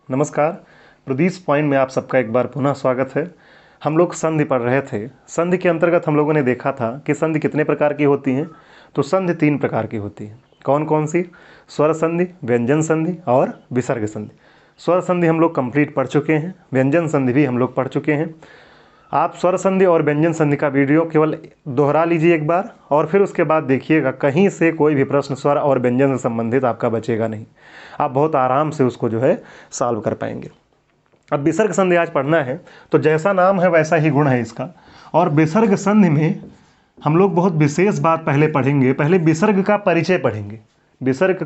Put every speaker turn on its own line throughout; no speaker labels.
नमस्कार। प्रदीप पॉइंट में आप सबका एक बार पुनः स्वागत है। हम लोग संधि पढ़ रहे थे। संधि के अंतर्गत हम लोगों ने देखा था कि संधि कितने प्रकार की होती हैं। तो संधि 3 प्रकार की होती है। कौन कौन सी? स्वर संधि, व्यंजन संधि और विसर्ग संधि। स्वर संधि हम लोग कंप्लीट पढ़ चुके हैं, व्यंजन संधि भी हम लोग पढ़ चुके हैं। आप स्वर संधि और व्यंजन संधि का वीडियो केवल दोहरा लीजिए एक बार, और फिर उसके बाद देखिएगा कहीं से कोई भी प्रश्न स्वर और व्यंजन से संबंधित आपका बचेगा नहीं। आप बहुत आराम से उसको जो है सॉल्व कर पाएंगे। अब विसर्ग संधि आज पढ़ना है, तो जैसा नाम है वैसा ही गुण है इसका। और विसर्ग संधि में हम लोग बहुत विशेष बात पहले पढ़ेंगे। पहले विसर्ग का परिचय पढ़ेंगे। विसर्ग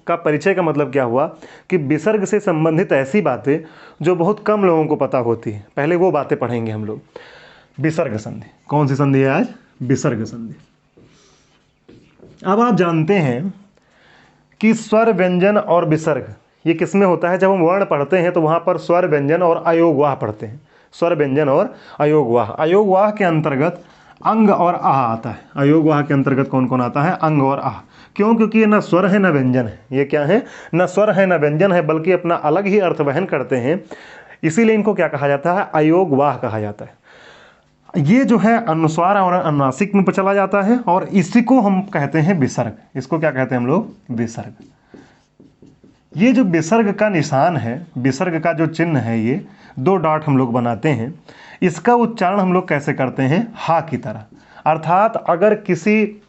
का परिचय का मतलब क्या हुआ कि विसर्ग से संबंधित ऐसी बातें जो बहुत कम लोगों को पता होती है, पहले वो बातें पढ़ेंगे हम लोग। विसर्ग संधि कौन सी संधि है आज? विसर्ग संधि। अब आप जानते हैं कि स्वर, व्यंजन और विसर्ग ये किसमें होता है? जब हम वर्ण पढ़ते हैं तो वहाँ पर स्वर, व्यंजन और अयोगवाह पढ़ते हैं। स्वर, व्यंजन और अयोगवाह। अयोगवाह के अंतर्गत अंग और आह आता है। अयोगवाह के अंतर्गत कौन कौन आता है? अंग और आह। क्यों? क्योंकि ये न स्वर है न व्यंजन है। ये क्या है? न स्वर है न व्यंजन है, बल्कि अपना अलग ही अर्थ वहन करते हैं। इसीलिए इनको क्या कहा जाता है? अयोगवाह कहा जाता है। ये जो है अनुस्वार और अनुनासिक में चला जाता है, और इसी को हम कहते हैं विसर्ग। इसको क्या कहते हैं हम लोग? विसर्ग। ये जो विसर्ग का निशान है, विसर्ग का जो चिन्ह है, ये 2 डॉट हम लोग बनाते हैं। इसका उच्चारण हम लोग कैसे करते हैं? हा की तरह। अर्थात अगर किसी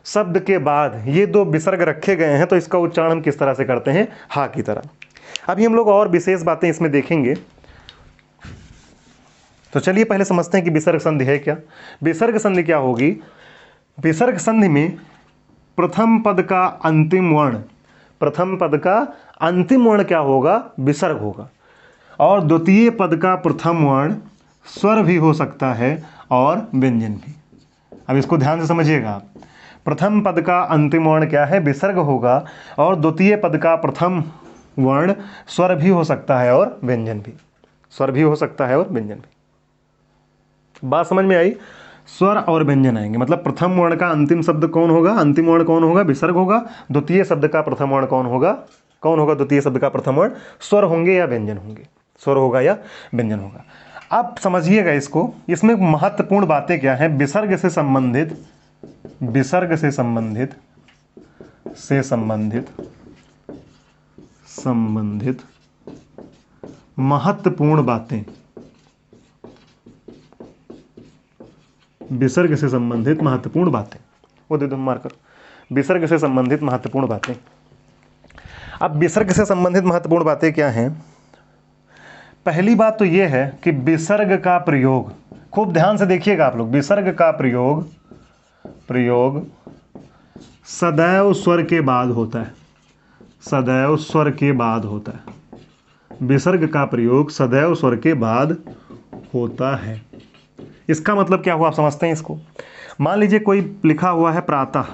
शब्द के बाद ये 2 विसर्ग रखे गए हैं तो इसका उच्चारण हम किस तरह से करते हैं? हा की तरह। अभी हम लोग और विशेष बातें इसमें देखेंगे। तो चलिए पहले समझते हैं कि विसर्ग संधि है क्या। विसर्ग संधि क्या होगी? विसर्ग संधि में प्रथम पद का अंतिम वर्ण क्या होगा? विसर्ग होगा। और द्वितीय पद का प्रथम वर्ण स्वर भी हो सकता है और व्यंजन भी। अब इसको ध्यान से समझिएगा आप। प्रथम पद का अंतिम वर्ण क्या है? विसर्ग होगा। और द्वितीय पद का प्रथम वर्ण स्वर भी हो सकता है और व्यंजन भी। स्वर भी हो सकता है और व्यंजन भी। बात समझ में आई? स्वर और व्यंजन आएंगे, मतलब प्रथम वर्ण का अंतिम शब्द कौन होगा? अंतिम वर्ण कौन होगा? विसर्ग होगा। द्वितीय शब्द का प्रथम वर्ण कौन होगा? द्वितीय शब्द का प्रथम वर्ण स्वर होंगे या व्यंजन होंगे? स्वर होगा या व्यंजन होगा। अब समझिएगा इसको। इसमें महत्वपूर्ण बातें क्या हैं? विसर्ग से संबंधित महत्वपूर्ण बातें। विसर्ग से संबंधित महत्वपूर्ण बातें, वो दे दो मार्कर। विसर्ग से संबंधित महत्वपूर्ण बातें। अब विसर्ग से संबंधित महत्वपूर्ण बातें क्या हैं? पहली बात तो ये है कि विसर्ग का प्रयोग, खूब ध्यान से देखिएगा आप लोग। विसर्ग का प्रयोग सदैव स्वर के बाद होता है। सदैव स्वर के बाद होता है। विसर्ग का प्रयोग सदैव स्वर के बाद होता है। इसका मतलब क्या हुआ? आप समझते हैं इसको? मान लीजिए कोई लिखा हुआ है प्रातः,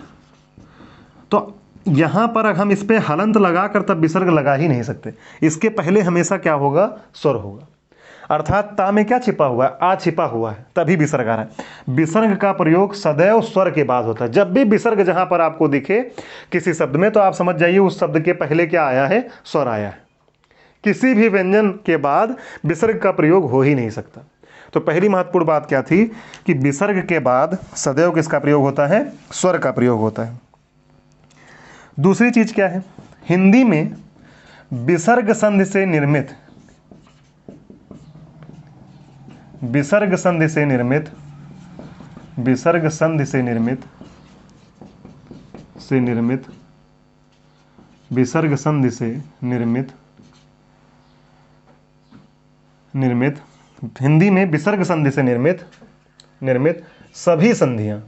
तो यहां पर हम इस पे हलंत लगाकर तब विसर्ग लगा ही नहीं सकते। इसके पहले हमेशा क्या होगा? स्वर होगा। अर्थात ता में क्या छिपा हुआ है? आ छिपा हुआ है, तभी विसर्ग आ रहा है। विसर्ग का प्रयोग सदैव स्वर के बाद होता है। जब भी विसर्ग जहां पर आपको दिखे किसी शब्द में, तो आप समझ जाइए उस शब्द के पहले क्या आया है? स्वर आया है। किसी भी व्यंजन के बाद विसर्ग का प्रयोग हो ही नहीं सकता। तो पहली महत्वपूर्ण बात क्या थी कि विसर्ग के बाद सदैव किसका प्रयोग होता है? स्वर का प्रयोग होता है। दूसरी चीज क्या है? हिंदी में विसर्ग संधि से निर्मित विसर्ग संधि से निर्मित हिंदी में विसर्ग संधि से निर्मित सभी संधियां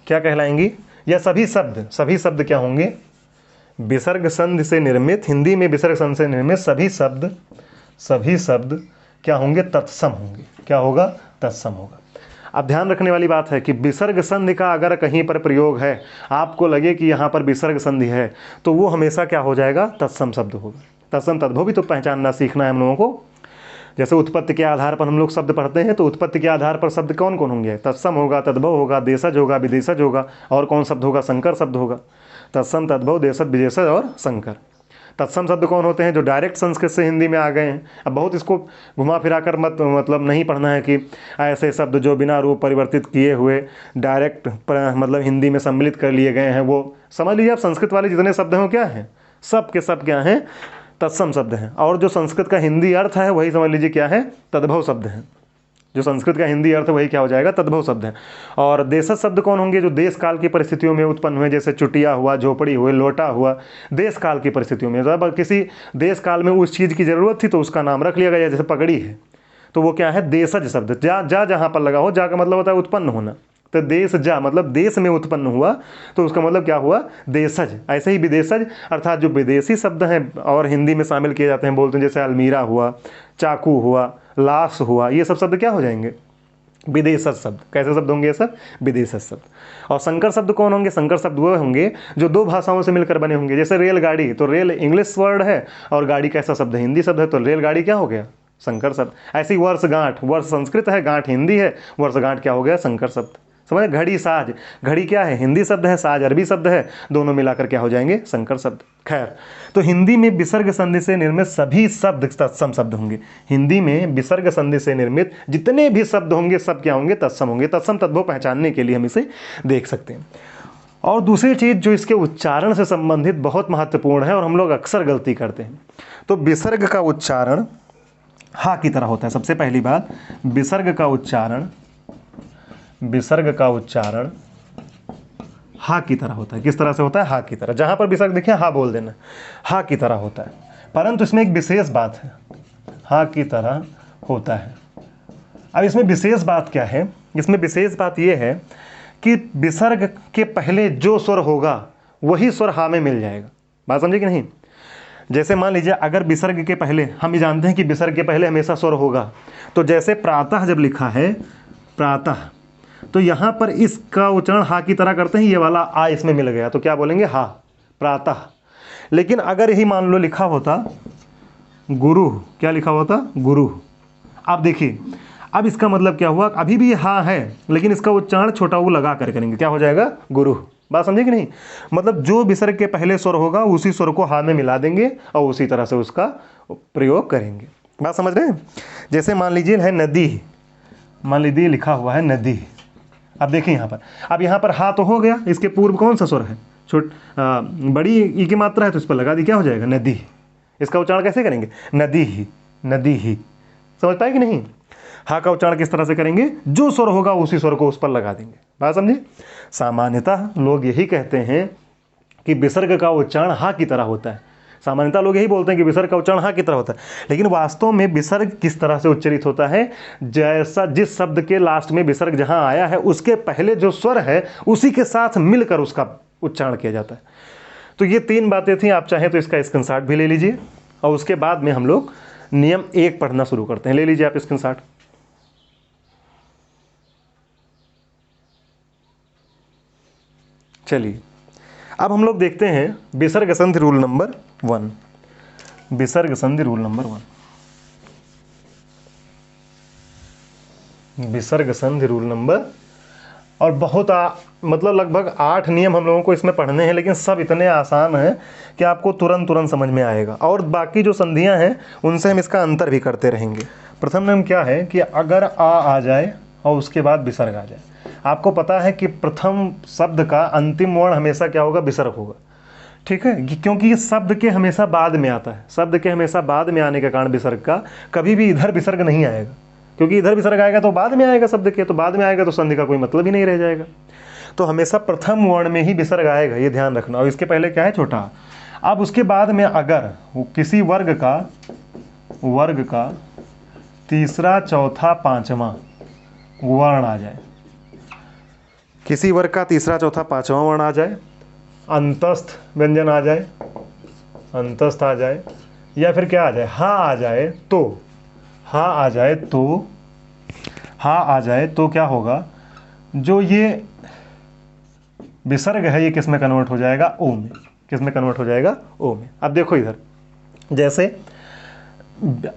क्या कहलाएंगी? या सभी शब्द क्या होंगे? विसर्ग संधि से निर्मित, हिंदी में विसर्ग संधि से निर्मित सभी शब्द क्या होंगे? तत्सम होंगे। क्या होगा? तत्सम होगा। अब ध्यान रखने वाली बात है कि विसर्ग संधि का अगर कहीं पर प्रयोग है, आपको लगे कि यहाँ पर विसर्ग संधि है, तो वो हमेशा क्या हो जाएगा? तत्सम शब्द होगा। तत्सम तद्भव भी तो पहचानना सीखना है हम लोगों को। जैसे उत्पत्ति के आधार पर हम लोग शब्द पढ़ते हैं, तो उत्पत्ति के आधार पर शब्द कौन कौन होंगे? तत्सम होगा, तद्भव होगा, देशज होगा, विदेशज होगा, और कौन शब्द होगा? संकर शब्द होगा। तत्सम, तद्भव, देशज, विदेशज और संकर। तत्सम शब्द कौन होते हैं? जो डायरेक्ट संस्कृत से हिंदी में आ गए हैं। अब बहुत इसको घुमा फिरा कर मतलब नहीं पढ़ना है कि ऐसे शब्द जो बिना रूप परिवर्तित किए हुए डायरेक्ट मतलब हिंदी में सम्मिलित कर लिए गए हैं, वो समझ लीजिए आप संस्कृत वाले जितने शब्द हैं वो क्या हैं? सब के सब क्या हैं? तत्सम शब्द हैं। और जो संस्कृत का हिंदी अर्थ है वही समझ लीजिए क्या है? तद्भव शब्द हैं। जो संस्कृत का हिंदी अर्थ वही क्या हो जाएगा? तद्भव शब्द है। और देशज शब्द कौन होंगे? जो देश काल की परिस्थितियों में उत्पन्न हुए, जैसे चुटिया हुआ, झोपड़ी हुए, लोटा हुआ, देश काल की परिस्थितियों में। जब किसी देश काल में उस चीज़ की ज़रूरत थी तो उसका नाम रख लिया गया, जैसे पगड़ी है तो वो क्या है? देशज शब्द। जहाँ पर लगा हो, जा का मतलब होता है उत्पन्न होना। तो देश जा मतलब देश में उत्पन्न हुआ, तो उसका मतलब क्या हुआ? देशज। ऐसे ही विदेशज अर्थात जो विदेशी शब्द हैं और हिंदी में शामिल किए जाते हैं, बोलते हैं, जैसे अलमीरा हुआ, चाकू हुआ, लाश हुआ, ये सब शब्द क्या हो जाएंगे? विदेशज शब्द। कैसे शब्द होंगे ये सब? विदेशज शब्द। और संकर शब्द कौन होंगे? संकर शब्द वो होंगे जो दो भाषाओं से मिलकर बने होंगे। जैसे रेलगाड़ी, तो रेल इंग्लिश वर्ड है और गाड़ी कैसा शब्द है? हिंदी शब्द है, तो रेलगाड़ी क्या हो गया? संकर शब्द। ऐसे ही वर्षगांठ, वर्ष संस्कृत है, गांठ हिंदी है, वर्षगांठ क्या हो गया? संकर शब्द। समझ? घड़ी, साज, घड़ी क्या है? हिंदी शब्द है, साज अरबी शब्द है, दोनों मिलाकर क्या हो जाएंगे? संकर शब्द। खैर, तो हिंदी में विसर्ग संधि से निर्मित सभी शब्द तत्सम शब्द होंगे। हिंदी में विसर्ग संधि से निर्मित जितने भी शब्द होंगे सब क्या होंगे? तत्सम होंगे। तत्सम तद्भव पहचानने के लिए हम इसे देख सकते हैं। और दूसरी चीज़ जो इसके उच्चारण से संबंधित बहुत महत्वपूर्ण है और हम लोग अक्सर गलती करते हैं, तो विसर्ग का उच्चारण हा की तरह होता है। सबसे पहली बात, विसर्ग का उच्चारण हा की तरह होता है। किस तरह से होता है? हा की तरह। जहां पर विसर्ग देखिए हा बोल देना, हा की तरह होता है। परंतु इसमें एक विशेष बात है, हा की तरह होता है। अब इसमें विशेष बात क्या है? इसमें विशेष बात यह है कि विसर्ग के पहले जो स्वर होगा वही स्वर हा में मिल जाएगा। बात समझे कि नहीं? जैसे मान लीजिए अगर विसर्ग के पहले, हम ये जानते हैं कि विसर्ग के पहले हमेशा स्वर होगा, तो जैसे प्रातः जब लिखा है प्रातः, तो यहाँ पर इसका उच्चारण हा की तरह करते हैं, ये वाला आ इसमें मिल गया तो क्या बोलेंगे? हा, प्रातः। लेकिन अगर यही मान लो लिखा होता गुरु, क्या लिखा होता? गुरु। अब देखिए, अब इसका मतलब क्या हुआ? अभी भी हा है लेकिन इसका उच्चारण छोटा ऊ लगा कर करेंगे, क्या हो जाएगा? गुरु। बात समझे कि नहीं? मतलब जो विसर्ग के पहले स्वर होगा उसी स्वर को हा में मिला देंगे और उसी तरह से उसका प्रयोग करेंगे। बात समझ रहे हैं? जैसे मान लीजिए है नदी, मान लीजिए लिखा हुआ है नदी। अब देखिए यहाँ पर, अब यहाँ पर हा तो हो गया, इसके पूर्व कौन सा स्वर है? बड़ी ई की मात्रा है तो इस पर लगा दी, क्या हो जाएगा? नदी। इसका उच्चारण कैसे करेंगे? नदी ही, नदी ही। समझ पाए कि नहीं? हा का उच्चारण किस तरह से करेंगे? जो स्वर होगा उसी स्वर को उस पर लगा देंगे। बात समझे? सामान्यतः लोग यही कहते हैं कि विसर्ग का उच्चारण हा की तरह होता है। सामान्यतः लोग यही बोलते हैं कि विसर्ग का उच्चारण हा की तरह होता है, लेकिन वास्तव में विसर्ग किस तरह से उच्चरित होता है? जैसा जिस शब्द के लास्ट में विसर्ग जहां आया है उसके पहले जो स्वर है उसी के साथ मिलकर उसका उच्चारण किया जाता है। तो ये तीन बातें थी। आप चाहें तो इसका स्क्रीनशॉट भी ले लीजिए और उसके बाद में हम लोग नियम 1 पढ़ना शुरू करते हैं। ले लीजिए आप स्क्रीनशॉट। चलिए, अब हम लोग देखते हैं विसर्ग संधि रूल नंबर 1। विसर्ग संधि रूल नंबर 1, विसर्ग संधि रूल नंबर, और बहुत मतलब लगभग 8 नियम हम लोगों को इसमें पढ़ने हैं, लेकिन सब इतने आसान हैं कि आपको तुरंत समझ में आएगा। और बाकी जो संधियां हैं उनसे हम इसका अंतर भी करते रहेंगे। प्रथम नियम क्या है कि अगर आ जाए और उसके बाद विसर्ग आ जाए, आपको पता है कि प्रथम शब्द का अंतिम वर्ण हमेशा क्या होगा? विसर्ग होगा। ठीक है, क्योंकि ये शब्द के हमेशा बाद में आता है। शब्द के हमेशा बाद में आने के कारण विसर्ग का कभी भी इधर विसर्ग नहीं आएगा, क्योंकि इधर विसर्ग आएगा तो बाद में आएगा शब्द के, तो बाद में आएगा तो संधि का कोई मतलब ही नहीं रह जाएगा। तो हमेशा प्रथम वर्ण में ही विसर्ग आएगा, ये ध्यान रखना। और इसके पहले क्या है? छोटा। अब उसके बाद में अगर किसी वर्ग का तीसरा, चौथा, पांचवा वर्ण आ जाए, किसी वर्ग का तीसरा, चौथा, पांचवा वर्ण आ जाए, अंतस्थ व्यंजन आ जाए, अंतस्थ आ जाए, या फिर क्या आ जाए? हा आ जाए तो, हा आ जाए तो, हा आ जाए तो क्या होगा? जो ये विसर्ग है ये किस में कन्वर्ट हो जाएगा? ओ में। किस में कन्वर्ट हो जाएगा? ओ में। अब देखो इधर, जैसे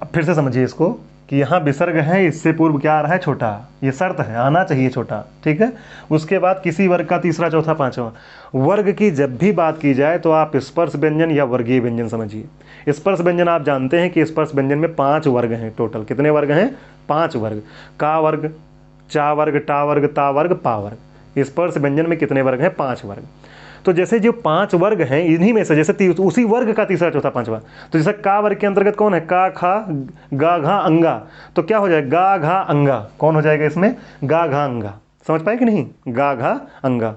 फिर से समझिए इसको, कि यहाँ विसर्ग है, इससे पूर्व क्या आ रहा है, छोटा, ये शर्त है, आना चाहिए छोटा, ठीक है। उसके बाद किसी वर्ग का तीसरा, चौथा, पांचवा। वर्ग की जब भी बात की जाए तो आप स्पर्श व्यंजन या वर्गीय व्यंजन समझिए। स्पर्श व्यंजन आप जानते हैं कि स्पर्श व्यंजन में 5 वर्ग हैं टोटल। कितने वर्ग हैं? 5 वर्ग। का वर्ग, चा वर्ग, टा वर्ग, ता वर्ग, पा वर्ग। स्पर्श व्यंजन में कितने वर्ग हैं? 5 वर्ग। तो जैसे जो 5 वर्ग हैं, इन्हीं में से जैसे उसी वर्ग का तीसरा, चौथा, पांचवा। तो जैसे का वर्ग के अंतर्गत कौन है? का, खा, गा, घा, अंगा। तो क्या हो जाएगा? गा, घा, अंगा। कौन हो जाएगा इसमें? गा, घा, अंगा। समझ पाए कि नहीं? गा, घा, अंगा।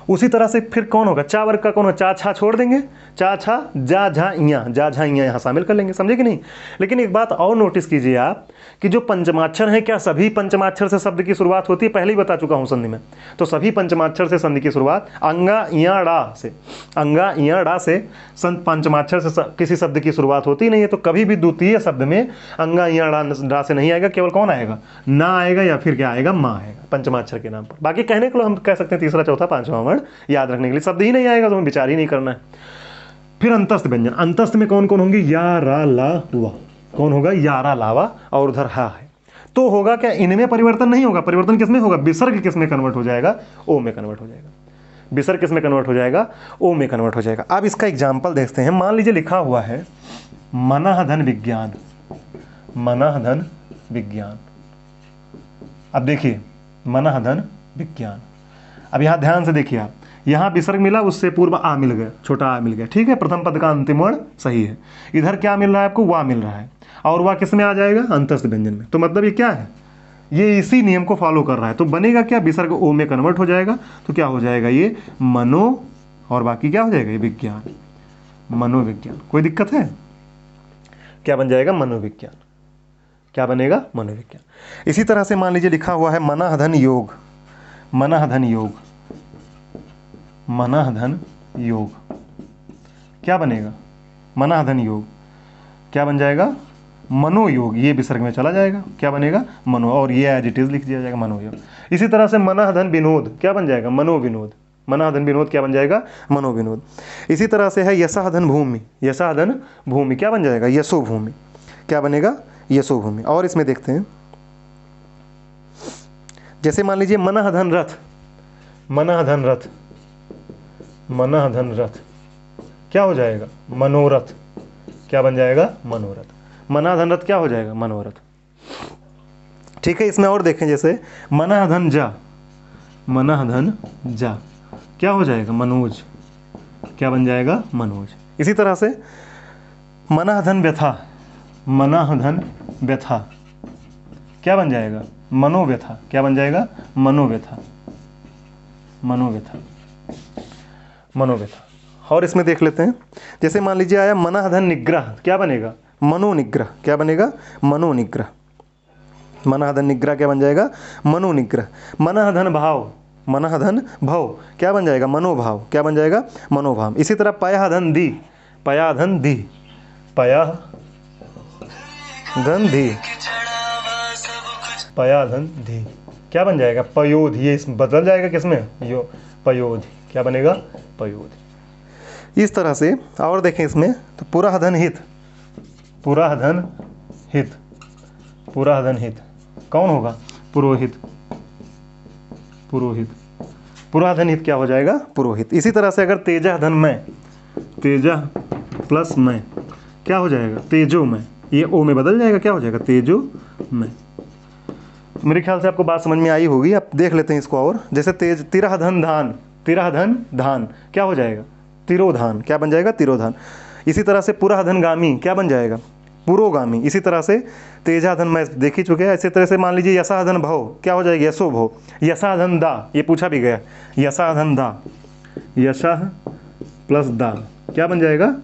उसी तरह से फिर कौन होगा? चा वर्ग का कौन होगा? चा, छा छोड़ देंगे, चा, छा, जा, झा, इया, जा, झा, इया यहाँ शामिल कर लेंगे। समझे कि नहीं? लेकिन एक बात और नोटिस कीजिए आप कि जो पंचमाक्षर हैं, क्या सभी पंचमाक्षर से शब्द की शुरुआत होती है? पहले ही बता चुका हूँ संधि में। तो सभी पंचमाक्षर से संधि की शुरुआत अंगा, इया, डा से, अंगा, इया, डा से पंचमाक्षर से किसी शब्द की शुरुआत होती नहीं है। तो कभी भी द्वितीय शब्द में अंगा, इया, डा से नहीं आएगा। केवल कौन आएगा? ना आएगा, या फिर क्या आएगा? माँ आएगा, पंचमाक्षर के नाम पर। बाकी कहने को हम कह सकते हैं तीसरा, चौथा, पांचवा वर्ण याद रखने के लिए। शब्द ही नहीं आएगा तो हमें विचार ही नहीं करना है। फिर अंतस्थ व्यंजन। अंतस्थ में कौन कौन होंगे? या, रा, ला, वा। कौन होगा? या, रा, ला, वा, और उधर हा है। तो होगा क्या? इनमें परिवर्तन नहीं होगा। परिवर्तन किसमें होगा? विसर्ग किसमें कन्वर्ट हो जाएगा? ओ में कन्वर्ट हो जाएगा। विसर्ग किसमें कन्वर्ट हो जाएगा? ओ में कन्वर्ट हो जाएगा। अब इसका एग्जाम्पल देखते हैं। मान लीजिए लिखा हुआ है मनः धन विज्ञान, मनः धन विज्ञान। अब देखिए मनः धन विज्ञान। अब यहाँ ध्यान से देखिए आप, यहाँ विसर्ग मिला, उससे पूर्व आ मिल गया, छोटा आ मिल गया, ठीक है। प्रथम पद का अंतिम वर्ण सही है। इधर क्या मिल रहा है आपको? वा मिल रहा है। और वह किस में आ जाएगा? अंतस्थ व्यंजन में। तो मतलब ये क्या है? ये इसी नियम को फॉलो कर रहा है। तो बनेगा क्या? विसर्ग ओ में कन्वर्ट हो जाएगा। तो क्या हो जाएगा? ये मनो, और बाकी क्या हो जाएगा? ये विज्ञान, मनोविज्ञान। कोई दिक्कत है? क्या बन जाएगा? मनोविज्ञान। क्या बनेगा? मनोविज्ञान। इसी तरह से मान लीजिए लिखा हुआ है मनः धन योग, मनः धन योग, मनः धन योग। क्या बनेगा? मनः धन योग। क्या बन जाएगा? मनोयोग। ये विसर्ग में चला जाएगा। क्या बनेगा? मनो, और ये एज इट इज लिख दिया जाएगा, मनोयोग। इसी तरह से मनः धन विनोद। क्या बन जाएगा? मनोविनोद। मनः धन विनोद क्या बन जाएगा? मनोविनोद। इसी तरह से है यशः धन भूमि, यशः धन भूमि। क्या बन जाएगा? यशो भूमि। क्या बनेगा? यशो भूमि। और इसमें देखते हैं, जैसे मान लीजिए मनः धन रथ, मनः धन रथ, मनः धन रथ। क्या हो जाएगा? मनोरथ। क्या बन जाएगा? मनोरथ। मनः धन रथ क्या हो जाएगा? मनोरथ। ठीक है। इसमें और देखें, जैसे मनः धन जा, मनः धन जा। क्या हो जाएगा? मनोज। क्या बन जाएगा? मनोज। इसी तरह से मनः धन व्यथा, मनः धन व्यथा। क्या बन जाएगा? मनोव्यथा। क्या बन जाएगा? मनोव्यथा, मनोव्यथा, मनोव्यथा। और इसमें देख लेते हैं, जैसे मान लीजिए आया मनः धन निग्रह। क्या बनेगा? मनोनिग्रह। क्या बनेगा? मनोनिग्रह। मनः धन निग्रह क्या बन जाएगा? मनोनिग्रह। मनः धन भाव, मनः धन भाव। क्या बन जाएगा? मनोभाव। क्या बन जाएगा? मनोभाव। इसी तरह पयः धन धी, पया धन धी, पयः धन धी, पया धन धी। क्या बन जाएगा? पयोधि। ये बदल जाएगा किसमें? यो, पयोधि। क्या बनेगा? पयोधि। इस तरह से और देखें इसमें, तो पुरः धन हित, पुरः धन हित, पुरः धन हित। कौन होगा? पुरोहित, पुरोहित। पुरः धन हित क्या हो जाएगा? पुरोहित। इसी तरह से अगर तेजः धन मैं, तेजः प्लस मैं, क्या हो जाएगा? तेजो मैं। ये ओ में बदल जाएगा। क्या हो जाएगा? तेजो मैं। मेरे ख्याल से आपको बात समझ में आई होगी। आप देख लेते हैं इसको और, जैसे तिरः धन धान, तिरः धन धान। क्या हो जाएगा? तिरोधान। क्या बन जाएगा? तिरोधान। इसी तरह से पुरः धन गामी। क्या बन जाएगा? पुरोगामी। इसी तरह से तेजा धन मैं देख ही चुके हैं। इसी तरह से मान लीजिए यशः धन भव। क्या हो जाएगा? यशो भव। यशः धन दा, ये पूछा भी गया, यशः धन दा, यशः प्लस दा। क्या बन जाएगा?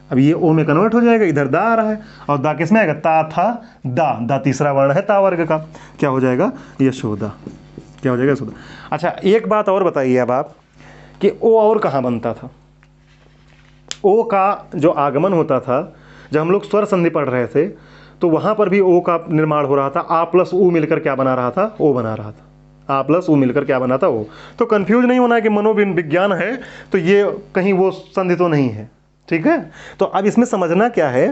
अब ये ओ में कन्वर्ट हो जाएगा। इधर दा आ रहा है, और दा किस में आएगा? ता था दा, दा तीसरा वर्ण है ता वर्ग का। क्या हो जाएगा? यशोदा। क्या हो जाएगा? यशोदा। अच्छा, एक बात और बताइए अब आप कि ओ और कहाँ बनता था? ओ का जो आगमन होता था, जब हम लोग स्वर संधि पढ़ रहे थे, तो वहाँ पर भी ओ का निर्माण हो रहा था। आ प्लस ऊ मिलकर क्या बना रहा था? ओ बना रहा था। आ प्लस ऊ मिलकर क्या बना था? ओ। तो कंफ्यूज नहीं होना है कि मनोविज्ञान है तो ये कहीं वो संधि तो नहीं है। ठीक है। तो अब इसमें समझना क्या है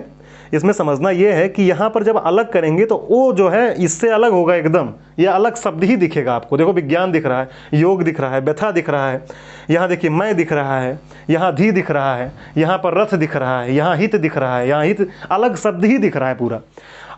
इसमें समझना ये है कि यहाँ पर जब अलग करेंगे तो ओ जो है इससे अलग होगा एकदम, ये अलग शब्द ही दिखेगा आपको। देखो विज्ञान दिख रहा है, योग दिख रहा है, व्यथा दिख रहा है, यहाँ देखिए मैं दिख रहा है, यहाँ धी दिख रहा है, यहाँ पर रथ दिख रहा है, यहाँ हित दिख रहा है, यहाँ हित, अलग शब्द ही दिख रहा है पूरा।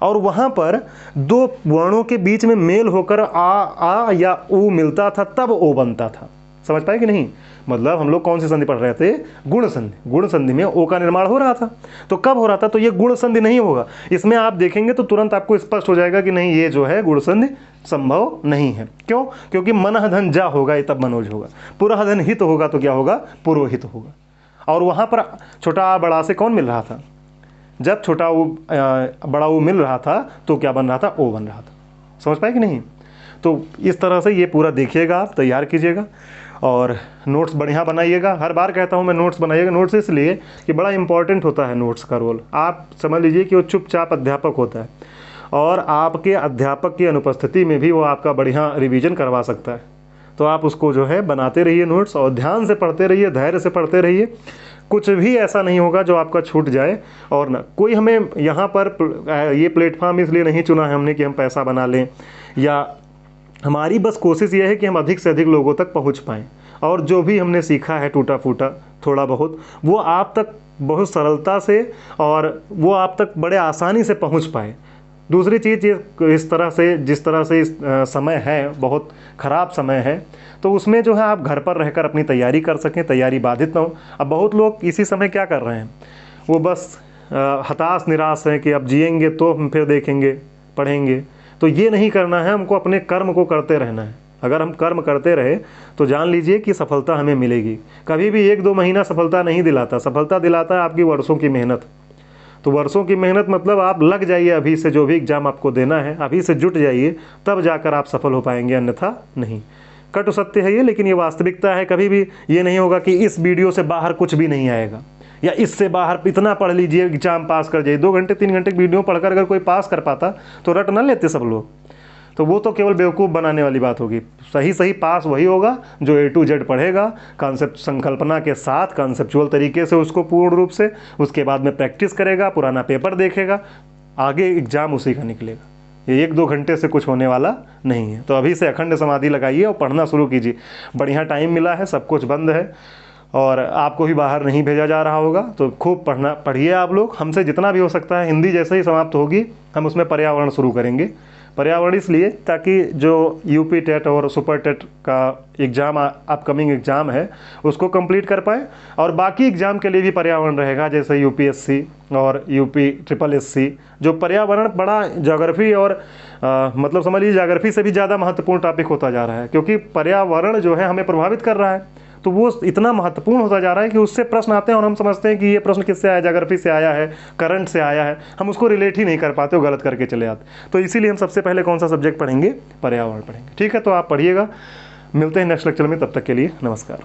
और वहाँ पर दो वर्णों के बीच में मेल होकर आ या ऊ मिलता था, तब ओ बनता था। समझ पाए कि नहीं? मतलब हम लोग कौन सी संधि पढ़ रहे थे? गुण संधि। गुण संधि में ओ का निर्माण हो रहा था। तो कब हो रहा था? तो ये गुण संधि नहीं होगा। इसमें आप देखेंगे तो तुरंत आपको स्पष्ट हो जाएगा कि नहीं, ये जो है गुण संधि संभव नहीं है। क्यों? क्योंकि मनः धन जा होगा ये तब मनोज होगा, पुरः धन हित होगा तो क्या होगा? पुरोहित होगा। और वहाँ पर छोटा आ बड़ा से कौन मिल रहा था? जब छोटा ऊ बड़ा ऊ मिल रहा था तो क्या बन रहा था? ओ बन रहा था। समझ पाए कि नहीं? तो इस तरह से ये पूरा देखिएगा, आप तैयार कीजिएगा और नोट्स बढ़िया बनाइएगा। हर बार कहता हूँ मैं नोट्स बनाइएगा। नोट्स इसलिए कि बड़ा इंपॉर्टेंट होता है नोट्स का रोल। आप समझ लीजिए कि वो चुपचाप अध्यापक होता है और आपके अध्यापक की अनुपस्थिति में भी वो आपका बढ़िया रिवीजन करवा सकता है। तो आप उसको जो है बनाते रहिए नोट्स और ध्यान से पढ़ते रहिए, धैर्य से पढ़ते रहिए। कुछ भी ऐसा नहीं होगा जो आपका छूट जाए। और ना कोई हमें यहाँ पर ये प्लेटफॉर्म इसलिए नहीं चुना है हमने कि हम पैसा बना लें, या हमारी बस कोशिश ये है कि हम अधिक से अधिक लोगों तक पहुँच पाएँ और जो भी हमने सीखा है टूटा फूटा थोड़ा बहुत, वो आप तक बहुत सरलता से और वो आप तक बड़े आसानी से पहुँच पाए। दूसरी चीज़ ये, इस तरह से जिस तरह से इस समय है, बहुत ख़राब समय है, तो उसमें जो है आप घर पर रहकर अपनी तैयारी कर सकें, तैयारी बाधित ना हो। अब बहुत लोग इसी समय क्या कर रहे हैं? वो बस हताश निराश हैं कि अब जिएंगे तो हम फिर देखेंगे, पढ़ेंगे। तो ये नहीं करना है, हमको अपने कर्म को करते रहना है। अगर हम कर्म करते रहे तो जान लीजिए कि सफलता हमें मिलेगी। कभी भी 1-2 महीना सफलता नहीं दिलाता, सफलता दिलाता है आपकी वर्षों की मेहनत। तो वर्षों की मेहनत मतलब आप लग जाइए अभी से, जो भी एग्ज़ाम आपको देना है अभी से जुट जाइए, तब जाकर आप सफल हो पाएंगे, अन्यथा नहीं। कटु सत्य है ये, लेकिन ये वास्तविकता है। कभी भी ये नहीं होगा कि इस वीडियो से बाहर कुछ भी नहीं आएगा या इससे बाहर इतना पढ़ लीजिए एग्जाम पास कर जाइए। 2 घंटे 3 घंटे वीडियो पढ़कर अगर कोई पास कर पाता तो रट ना लेते सब लोग। तो वो तो केवल बेवकूफ़ बनाने वाली बात होगी। सही पास वही होगा जो A to Z पढ़ेगा, कॉन्सेप्ट संकल्पना के साथ, कॉन्सेप्चुअल तरीके से उसको पूर्ण रूप से, उसके बाद में प्रैक्टिस करेगा, पुराना पेपर देखेगा, आगे एग्जाम उसी का निकलेगा। ये 1-2 घंटे से कुछ होने वाला नहीं है। तो अभी से अखंड समाधि लगाइए और पढ़ना शुरू कीजिए। बढ़िया टाइम मिला है, सब कुछ बंद है और आपको भी बाहर नहीं भेजा जा रहा होगा, तो खूब पढ़िए आप लोग। हमसे जितना भी हो सकता है, हिंदी जैसे ही समाप्त होगी हम उसमें पर्यावरण शुरू करेंगे। पर्यावरण इसलिए ताकि जो यूपी टेट और सुपर टेट का एग्ज़ाम अपकमिंग एग्ज़ाम है उसको कंप्लीट कर पाएँ, और बाकी एग्ज़ाम के लिए भी पर्यावरण रहेगा, जैसे यूपीएससी और यूपी SSSC। जो पर्यावरण बड़ा ज्योग्राफी और मतलब समझ लीजिए ज्योग्राफी से भी ज़्यादा महत्वपूर्ण टॉपिक होता जा रहा है, क्योंकि पर्यावरण जो है हमें प्रभावित कर रहा है। तो वो इतना महत्वपूर्ण होता जा रहा है कि उससे प्रश्न आते हैं और हम समझते हैं कि ये प्रश्न किससे आया, ज्योग्राफी से आया है, करंट से आया है, हम उसको रिलेट ही नहीं कर पाते, वो गलत करके चले आते। तो इसीलिए हम सबसे पहले कौन सा सब्जेक्ट पढ़ेंगे? पर्यावरण पढ़ेंगे। ठीक है, तो आप पढ़िएगा। मिलते हैं नेक्स्ट लेक्चर में, तब तक के लिए नमस्कार।